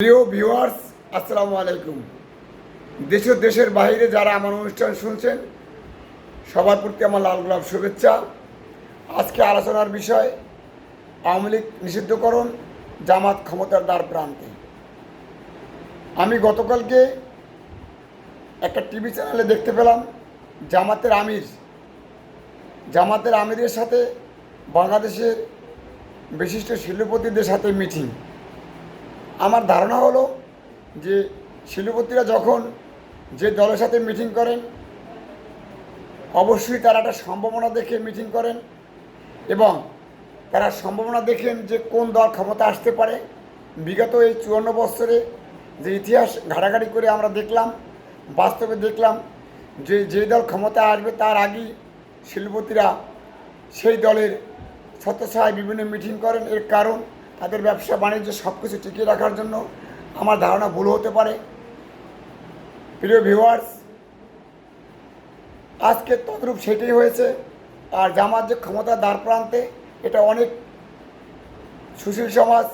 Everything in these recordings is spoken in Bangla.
প্রিয় ভিউয়ার্স, আসসালামু আলাইকুম। দেশ ও দেশের বাইরে যারা আমার অনুষ্ঠান শুনছেন সবার প্রতি আমার লাল গোলাপ শুভেচ্ছা। আজকে আলোচনার বিষয় আওয়ামী লীগ নিষিদ্ধকরণ, জামাত ক্ষমতার দ্বার প্রান্তে। আমি গতকালকে একটা টিভি চ্যানেলে দেখতে পেলাম জামাতের আমিরের সাথে বাংলাদেশের বিশিষ্ট শিল্পপতিদের সাথে মিটিং। আমার ধারণা হলো যে শিল্পপতিরা যখন যে দলের সাথে মিটিং করেন অবশ্যই তারা একটা সম্ভাবনা দেখে মিটিং করেন এবং তারা সম্ভাবনা দেখেন যে কোন দল ক্ষমতা আসতে পারে। বিগত এই 54 বছরে যে ইতিহাস ঘাটাঘাটি করে আমরা দেখলাম, বাস্তবে দেখলাম যে দল ক্ষমতা আসবে তার আগেই শিল্পপতিরা সেই দলের ছত্রছায়ায় বিভিন্ন মিটিং করেন। এর কারণ তাদের ব্যবসা বাণিজ্য সব কিছু টিকিয়ে রাখার জন্য। আমার ধারণা ভুল হতে পারে। প্রিয় ভিউয়ার্স, আজকে তদ্রূপ সেটাই হয়েছে। আর জামাত যে ক্ষমতার দ্বার প্রান্তে, এটা অনেক সুশীল সমাজ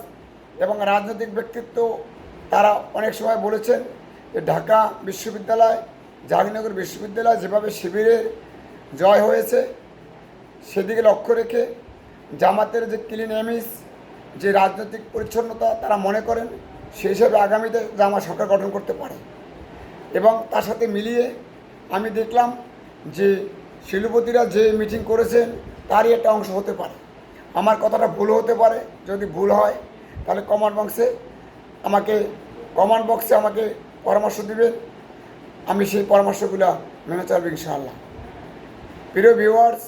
এবং রাজনৈতিক ব্যক্তিত্ব তারা অনেক সময় বলেছেন যে ঢাকা বিশ্ববিদ্যালয়, জাহাঙ্গীরনগর বিশ্ববিদ্যালয় যেভাবে শিবিরের জয় হয়েছে সেদিকে লক্ষ্য রেখে জামাতের যে ক্লিন ইমেজ, যে রাজনৈতিক পরিচ্ছন্নতা তারা মনে করেন, সেই হিসাবে আগামীতে জামাত সরকার গঠন করতে পারে। এবং তার সাথে মিলিয়ে আমি দেখলাম যে শিল্পপতিরা যে মিটিং করেছেন তারই একটা অংশ হতে পারে। আমার কথাটা ভুল হতে পারে। যদি ভুল হয় তাহলে কমেন্ট বক্সে আমাকে পরামর্শ দিবেন। আমি সেই পরামর্শগুলো মেনে চলব ইনশাআল্লাহ। প্রিয় ভিউয়ার্স,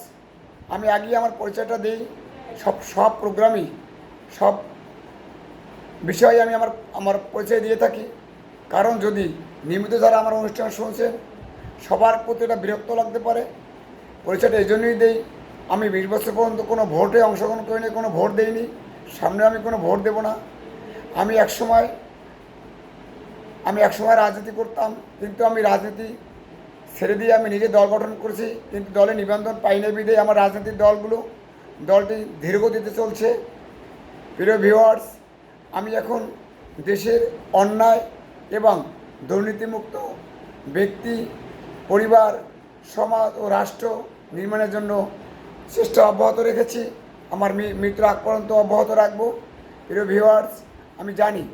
আমি আগেই আমার পরিচয়টা দিই। সব প্রোগ্রামই, সব বিষয়ে আমি আমার পরিচয় দিয়ে থাকি। কারণ যদি নিয়মিত যারা আমার অনুষ্ঠান শুনছেন সবার প্রতি এটা বিরক্ত লাগতে পারে। পরিচয়টা এই জন্যই দেই, আমি 20 বছর পর্যন্ত কোনো ভোটে অংশগ্রহণ করিনি, কোনো ভোট দেইনি, সামনে আমি কোনো ভোট দেব না। আমি এক সময় রাজনীতি করতাম, কিন্তু আমি রাজনীতি ছেড়ে দিয়ে আমি নিজে দল গঠন করেছি, কিন্তু দলে নিবন্ধন পাইনি বিধে আমার রাজনৈতিক দলটি ধীরগতিতে চলছে। প্রিয় ভিউয়ার্স, আমি এখন দেশের অন্যায় এবং দুর্নীতিমুক্ত ব্যক্তি, পরিবার, সমাজ ও রাষ্ট্র নির্মাণের জন্য চেষ্টা অব্যাহত রেখেছি। আমার মৃত্যু আগ পর্যন্ত অব্যাহত রাখব। প্রিয় ভিউয়ার্স, আমি জানি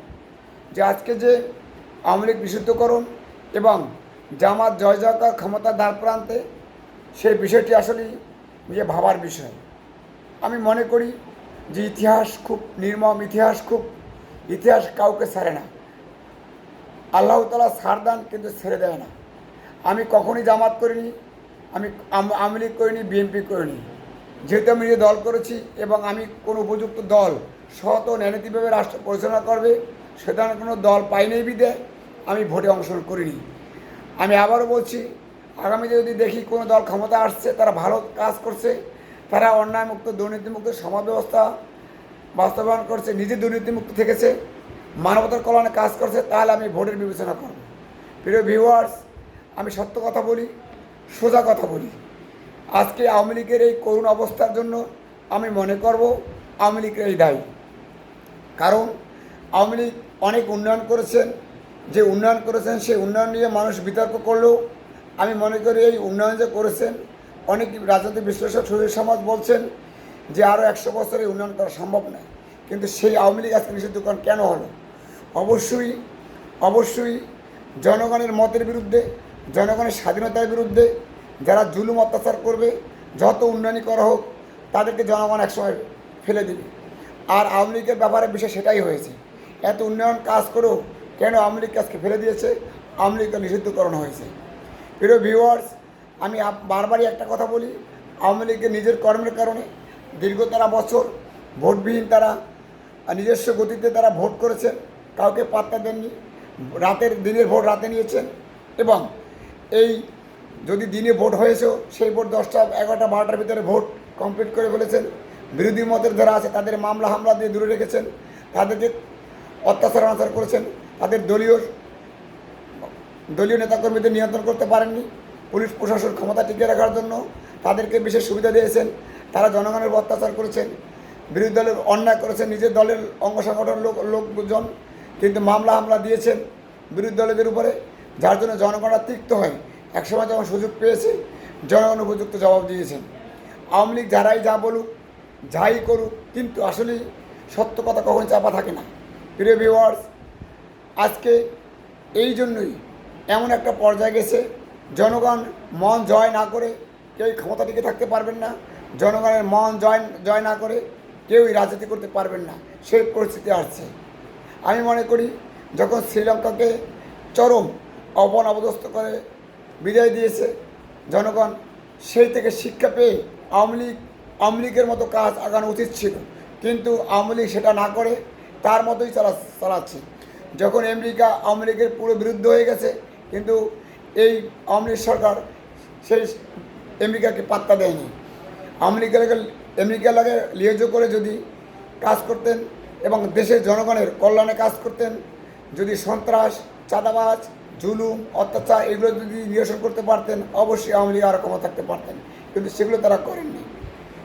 যে আজকে যে আওয়ামী লীগ নিষিদ্ধকরণ এবং জামাত জয় জয়কার ক্ষমতার দ্বার প্রান্তে, সেই বিষয়টি আসলেই নিয়ে ভাবার বিষয়। আমি মনে করি যে ইতিহাস খুব নির্মম, ইতিহাস কাউকে ছাড়ে না। আল্লাহ তাআলা ছাড় দেন কিন্তু ছেড়ে দেয় না। আমি কখনই জামাত করিনি, আমি আওয়ামী লীগ করিনি, বিএনপি করিনি। যেহেতু আমি নিজে দল করেছি এবং আমি কোনো উপযুক্ত দল সৎ ও ন্যায়নীতিভাবে রাষ্ট্র পরিচালনা করবে সে ধরনের কোনো দল পাইনি বিধে আমি ভোটে অংশগ্রহণ করিনি। আমি আবারও বলছি, আগামীতে যদি দেখি কোনো দল ক্ষমতা আসছে, তারা ভালো কাজ করছে, তারা অন্যায়মুক্ত দুর্নীতিমুক্ত সমাজ ব্যবস্থা বাস্তবায়ন করছে, নিজে দুর্নীতিমুক্ত থেকেছে, মানবতার কল্যাণে কাজ করছে, তাহলে আমি ভোটের বিবেচনা করব। প্রিয় ভিউয়ার্স, আমি সত্য কথা বলি, সোজা কথা বলি। আজকে আওয়ামী লীগের এই করুণ অবস্থার জন্য আমি মনে করব আওয়ামী লীগের এই দায়ী। কারণ আওয়ামী লীগ অনেক উন্নয়ন করেছেন, সেই উন্নয়ন নিয়ে মানুষ বিতর্ক করলেও আমি মনে করি এই উন্নয়ন যে করেছেন, অনেক রাজনৈতিক বিশ্লেষক সুশীল সমাজ বলছেন যে আরও 100 বছরে উন্নয়ন করা সম্ভব নয়। কিন্তু সেই আওয়ামী লীগ আজকে নিষিদ্ধকরণ কেন হলো? অবশ্যই জনগণের মতের বিরুদ্ধে, জনগণের স্বাধীনতার বিরুদ্ধে যারা জুলুম অত্যাচার করবে, যত উন্নয়নই করা হোক তাদেরকে জনগণ একসময় ফেলে দেবে। আর আওয়ামী লীগের ব্যাপারে বিষয় সেটাই হয়েছে। এত উন্নয়ন কাজ করেও কেন আওয়ামী লীগকে আজকে ফেলে দিয়েছে? আওয়ামী লীগকে নিষিদ্ধকরণ হয়েছে। প্রিয় ভিউয়ার্স, আমি বারবারই একটা কথা বলি, আওয়ামী লীগের নিজের কর্মের কারণে দীর্ঘতারা বছর ভোটবিহীন তারা নিজস্ব গতিতে তারা ভোট করেছেন, কাউকে পাত্তা দেননি। দিনের ভোট রাতে নিয়েছেন এবং এই যদি দিনে ভোট হয়েছে সেই ভোট 10টা 11টা 12টার ভিতরে ভোট কমপ্লিট করে ফেলেছেন। বিরোধী মতের যারা আছে তাদের হামলা দিয়ে দূরে রেখেছেন, তাদেরকে অত্যাচার করেছেন, তাদের দলীয় নেতাকর্মীদের নিয়ন্ত্রণ করতে পারেননি। পুলিশ প্রশাসন ক্ষমতা টিকিয়ে রাখার জন্য তাদেরকে বিশেষ সুবিধা দিয়েছেন। তারা জনগণের অত্যাচার করেছেন, বিরোধী দলের অন্যায় করেছেন, নিজের দলের অঙ্গ সংগঠন লোকজন কিন্তু মামলা হামলা দিয়েছেন বিরোধী দলের উপরে, যার জন্য জনগণরা তিক্ত হয়। একসময় যখন সুযোগ পেয়েছে জনগণ উপযুক্ত জবাব দিয়েছেন। আওয়ামী লীগ যারাই যা বলুক যাই করুক, কিন্তু আসলে সত্য কথা কখনো চাপা থাকে না। প্রিয় ভিউয়ার্স, আজকে এই জন্যই এমন একটা পর্যায়ে গেছে, জনগণ মন জয় না করে কেউ ক্ষমতা টিকে থাকতে পারবেন না, জনগণের মন জয় না করে কেউই রাজনীতি করতে পারবেন না, সেই পরিস্থিতি আসছে। আমি মনে করি যখন শ্রীলঙ্কাকে চরম অবনবদস্ত করে বিদায় দিয়েছে জনগণ, সেই থেকে শিক্ষা পেয়ে আওয়ামী লীগের মতো কাজ আগানো উচিত ছিল, কিন্তু আওয়ামী লীগ সেটা না করে তার মতোই চালাচ্ছে। যখন আমেরিকা আওয়ামী লীগের পুরো বিরুদ্ধ হয়ে গেছে, কিন্তু এই আওয়ামী লীগ সরকার সেই আমেরিকাকে পাত্তা দেয়নি। আমেরিকার লাগে লিয়াজো করে যদি কাজ করতেন এবং দেশের জনগণের কল্যাণে কাজ করতেন, যদি সন্ত্রাস, চাঁদাবাজ, জুলুম, অত্যাচার এগুলো যদি নিরসন করতে পারতেন, অবশ্যই আওয়ামী লীগ আরও ক্ষমতা থাকতে পারতেন, কিন্তু সেগুলো তারা করেননি।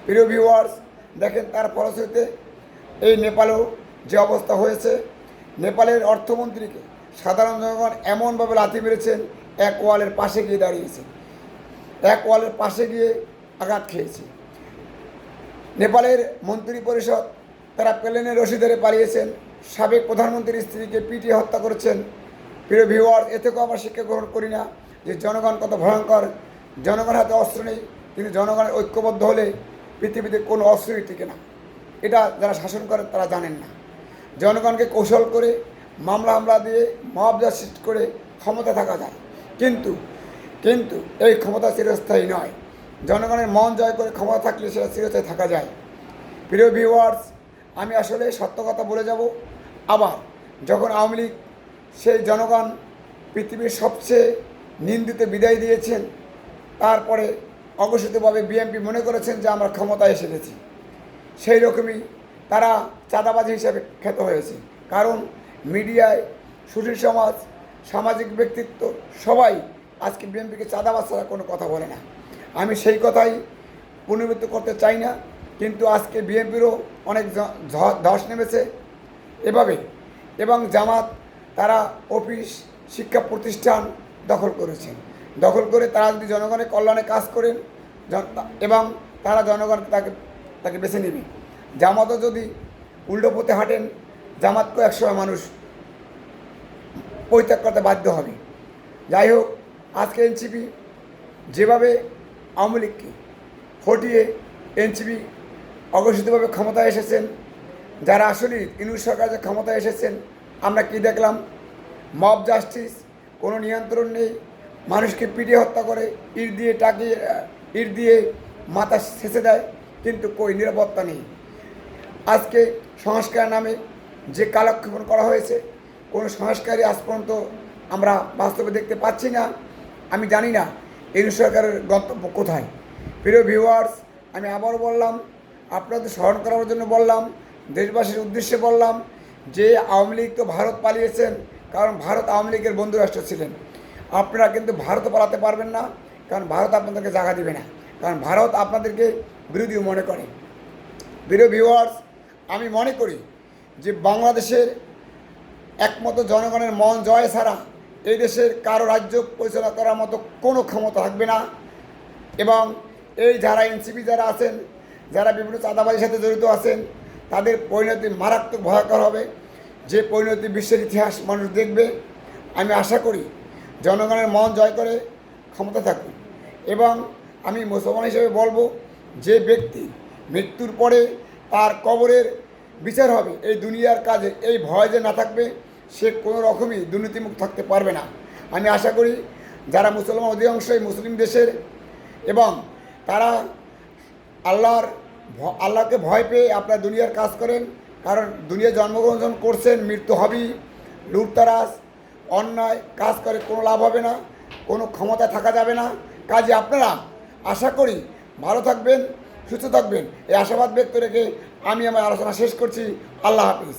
প্রিয় ভিউয়ার্স, দেখেন তার ফলশ্রুতিতে এই নেপালেও যে অবস্থা হয়েছে, নেপালের অর্থমন্ত্রীকে সাধারণ জনগণ এমনভাবে লাথি মেরেছেন, এক ওয়ালের পাশে গিয়ে দাঁড়িয়েছে, এক ওয়ালের পাশে গিয়ে আঘাত খেয়েছে। নেপালের মন্ত্রী পরিষদ তারা প্লেনের রশি ধরে পালিয়েছেন, সাবেক প্রধানমন্ত্রীর স্ত্রীকে পিটিয়ে হত্যা করেছেন। প্রিয় ভিউয়ার, এ থেকেও আমরা শিক্ষা গ্রহণ করি না যে জনগণ কত ভয়ঙ্কর। জনগণের হাতে অস্ত্র নেই, কিন্তু জনগণের ঐক্যবদ্ধ হলে পৃথিবীতে কোনো অস্ত্রই টিকে না। এটা যারা শাসন করে তারা জানেন না। জনগণকে কৌশল করে মামলা হামলা দিয়ে মুআবজা সৃষ্টি করে ক্ষমতা থাকা যায়, কিন্তু এই ক্ষমতা চিরস্থায়ী নয়। জনগণের মন জয় করে ক্ষমতা থাকলে সেটা চিরস্থায়ী থাকা যায়। প্রিয় ভিউয়ার্স, আমি আসলে সত্য কথা বলে যাব। আবার যখন আওয়ামী লীগ সেই জনগণ পৃথিবীর সবচেয়ে নিন্দিত বিদায় দিয়েছেন, তারপরে অঘোষিতভাবে বিএনপি মনে করেছেন যে আমরা ক্ষমতায় এসে গেছি। সেই রকমই তারা চাঁদাবাজি হিসাবে খ্যাত হয়েছে, কারণ মিডিয়ায় সুশীল সমাজ, সামাজিক ব্যক্তিত্ব সবাই আজকে বিএনপিকে চাঁদাবাজ ছাড়া কোনো কথা বলে না। আমি সেই কথাই পুনরাবৃত্তি করতে চাই না, কিন্তু আজকে বিএনপিরও অনেক ধস নেমেছে এভাবে, এবং জামাত তারা অফিস, শিক্ষা প্রতিষ্ঠান দখল করেছেন। দখল করে তারা যদি জনগণের কল্যাণে কাজ করেন এবং তারা জনগণ তাকে বেছে নেবে। জামাতও যদি উল্টো পথে হাঁটেন, জামাতকেও একসময় মানুষ পরিত্যাগ করতে বাধ্য হবে। যাই হোক, আজকে এনসিপি যেভাবে আওয়ামী লীগকে হটিয়ে এনসিপি অঘোষিতভাবে ক্ষমতায় এসেছেন, যারা আসলে ইউনূস সরকার যে ক্ষমতায় এসেছেন, আমরা কি দেখলাম? মব জাস্টিস, কোনো নিয়ন্ত্রণ নেই, মানুষকে পিটিয়ে হত্যা করে, ইট দিয়ে মাথা ছেঁচে দেয়, কিন্তু কই নিরাপত্তা নেই। আজকে সংস্কার নামে যে কালক্ষেপণ করা হয়েছে, কোনো সংস্কারই আজ পর্যন্ত আমরা বাস্তবে দেখতে পাচ্ছি না। আমি জানি না ইউনূস সরকারের গন্তব্য কোথায়। প্রিয় ভিউয়ার্স, আমি আবারও বললাম, আপনাদের স্মরণ করার জন্য বললাম, দেশবাসীর উদ্দেশ্যে বললাম যে আওয়ামী লীগ তো ভারত পালিয়েছেন, কারণ ভারত আওয়ামী লীগের বন্ধুরাষ্ট্র ছিলেন। আপনারা কিন্তু ভারতও পালাতে পারবেন না, কারণ ভারত আপনাদেরকে জায়গা দেবে না, কারণ ভারত আপনাদেরকে বিরোধীও মনে করে। প্রিয় ভিউয়ার্স, আমি মনে করি যে বাংলাদেশের একমাত্র জনগণের মন জয় ছাড়া এই দেশের কারো রাজ্য পরিচালনা করার মতো কোনো ক্ষমতা থাকবে না। এবং এই যারা এনসিপি যারা আছেন, যারা বিভিন্ন চাঁদাবাজির সাথে জড়িত আছেন, তাদের পরিণতি মারাত্মক ভয়ঙ্কর হবে, যে পরিণতি বিশ্বের ইতিহাস মানুষ দেখবে। আমি আশা করি জনগণের মন জয় করে ক্ষমতা থাকুন। এবং আমি মুসলমান হিসেবে বলবো, যে ব্যক্তি মৃত্যুর পরে তার কবরের বিচার হবে, এই দুনিয়ার কাজে এই ভয় যে না থাকবে, সে কোনো রকমই দুর্নীতিমুক্ত থাকতে পারবে না। আমি আশা করি যারা মুসলমান অধিকাংশই মুসলিম দেশের, এবং তারা আল্লাহকে ভয় পেয়ে আপনার দুনিয়ার কাজ করেন, কারণ দুনিয়া জন্মগ্রহণ করছেন, মৃত্যু হবেই। লুটতারাজ, অন্যায় কাজ করে কোনো লাভ হবে না, কোনো ক্ষমতা থাকা যাবে না। কাজে আপনারা আশা করি ভালো থাকবেন, সুস্থ থাকবেন, এই আশাবাদ ব্যক্ত রেখে আমি আমার আলোচনা শেষ করছি। আল্লাহ হাফিজ।